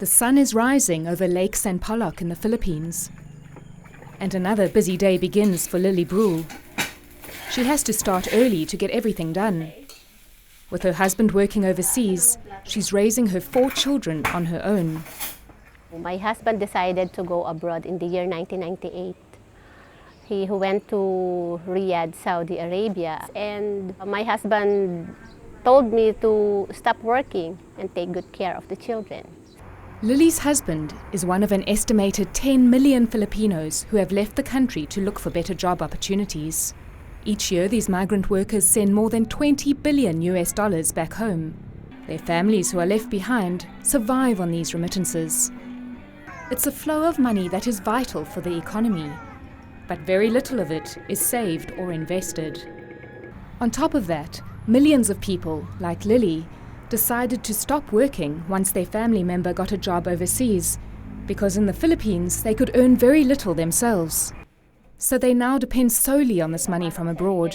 The sun is rising over Lake San Polok in the Philippines. And another busy day begins for Lily Brule. She has to start early to get everything done. With her husband working overseas, she's raising her 4 children on her own. My husband decided to go abroad in the year 1998. He went to Riyadh, Saudi Arabia, and my husband told me to stop working and take good care of the children. Lily's husband is one of an estimated 10 million Filipinos who have left the country to look for better job opportunities. Each year, these migrant workers send more than $20 billion back home. Their families who are left behind survive on these remittances. It's a flow of money that is vital for the economy, but very little of it is saved or invested. On top of that, millions of people, like Lily, decided to stop working once their family member got a job overseas, because in the Philippines they could earn very little themselves. So they now depend solely on this money from abroad.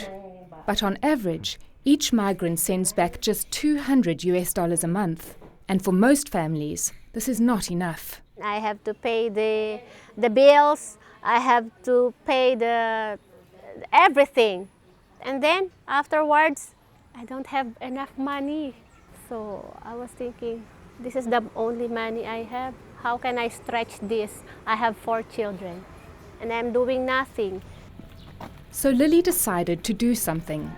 But on average, each migrant sends back just $200 a month. And for most families, this is not enough. I have to pay the bills, I have to pay everything. And then afterwards, I don't have enough money. So I was thinking, this is the only money I have. How can I stretch this? I have 4 children and I'm doing nothing. So Lily decided to do something.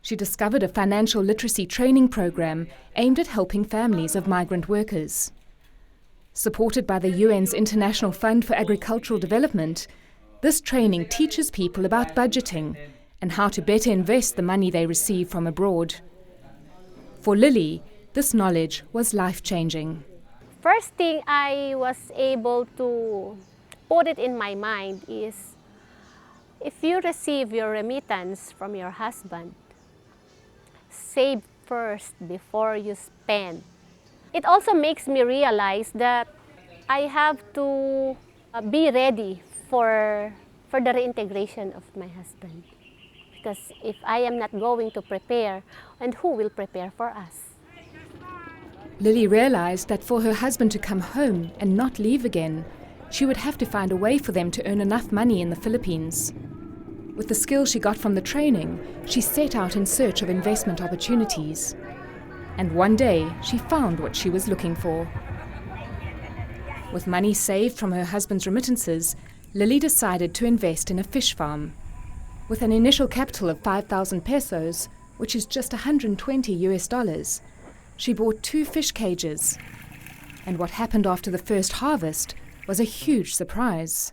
She discovered a financial literacy training program aimed at helping families of migrant workers. Supported by the UN's International Fund for Agricultural Development, this training teaches people about budgeting and how to better invest the money they receive from abroad. For Lily, this knowledge was life-changing. First thing I was able to put it in my mind is, if you receive your remittance from your husband, save first before you spend. It also makes me realize that I have to be ready for the reintegration of my husband. Because if I am not going to prepare, and who will prepare for us? Lily realized that for her husband to come home and not leave again, she would have to find a way for them to earn enough money in the Philippines. With the skills she got from the training, she set out in search of investment opportunities. And one day, she found what she was looking for. With money saved from her husband's remittances, Lily decided to invest in a fish farm. With an initial capital of 5,000 pesos, which is just $120, she bought 2 fish cages. And what happened after the first harvest was a huge surprise.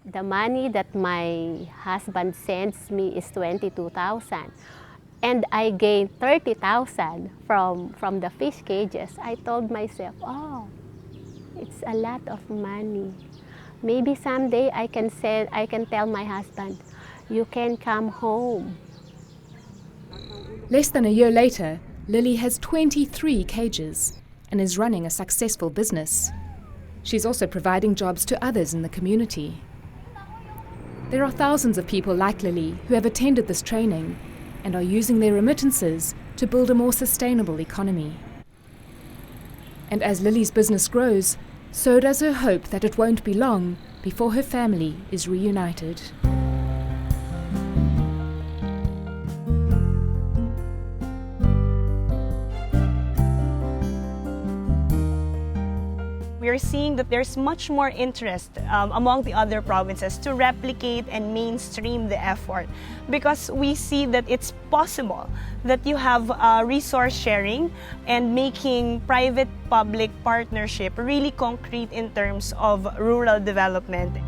The money that my husband sends me is 22,000. And I gained 30,000 from the fish cages. I told myself, oh, it's a lot of money. Maybe someday I can tell my husband, you can come home. Less than a year later, Lily has 23 cages and is running a successful business. She's also providing jobs to others in the community. There are thousands of people like Lily who have attended this training and are using their remittances to build a more sustainable economy. And as Lily's business grows, so does her hope that it won't be long before her family is reunited. We are seeing that there's much more interest among the other provinces to replicate and mainstream the effort, because we see that it's possible that you have resource sharing and making private-public partnership really concrete in terms of rural development.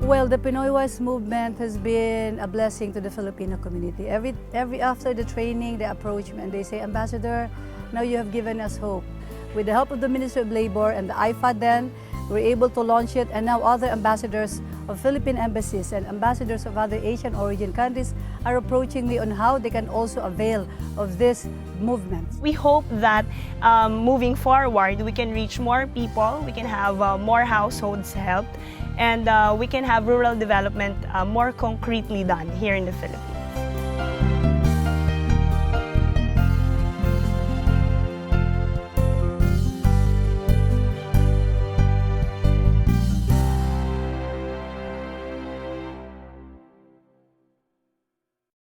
Well, the Pinoy WISE movement has been a blessing to the Filipino community. Every after the training, they approach me and they say, Ambassador, now you have given us hope. With the help of the Ministry of Labor and the IFAD then, we're able to launch it, and now other ambassadors of Philippine embassies and ambassadors of other Asian origin countries are approaching me on how they can also avail of this movement. We hope that moving forward, we can reach more people, we can have more households helped, and we can have rural development more concretely done here in the Philippines.